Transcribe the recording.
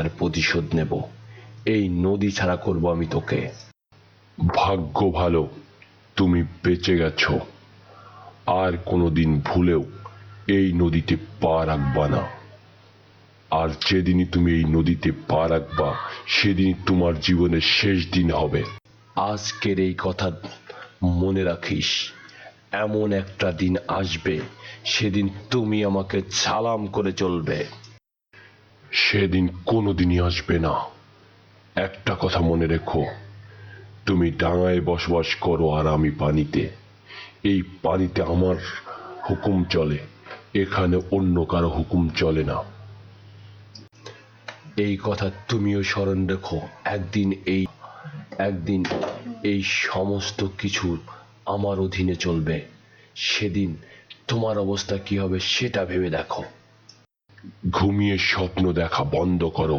তার প্রতিশোধ নেব। এই নদী ছাড়া করব আমি তোকে। ভাগ্য ভালো তুমি বেঁচে গেছো। আর কোনোদিন ভুলেও এই নদীতে পা রাখবা না। আর যেদিনই তুমি এই নদীতে পা রাখবা সেদিনই তোমার জীবনের শেষ দিন হবে। আজকের এই কথা মনে রাখিস। এমন একটা দিন আসবে, সেদিন তুমি আমাকে সালাম করে চলবে। সেদিন কোনোদিনই আসবে না। একটা কথা মনে রেখো, তুমি ডাঙায় বসবাস করো আর আমি পানিতে। এই পানিতে আমার হুকুম চলে, এখানে অন্য কারো হুকুম চলে না। এই কথা তুমিও স্মরণ রেখো। একদিন এই সমস্ত কিছু আমার অধীনে চলবে। সেদিন তোমার অবস্থা কি হবে সেটা ভেবে দেখো। ঘুমিয়ে স্বপ্ন দেখা বন্ধ করো।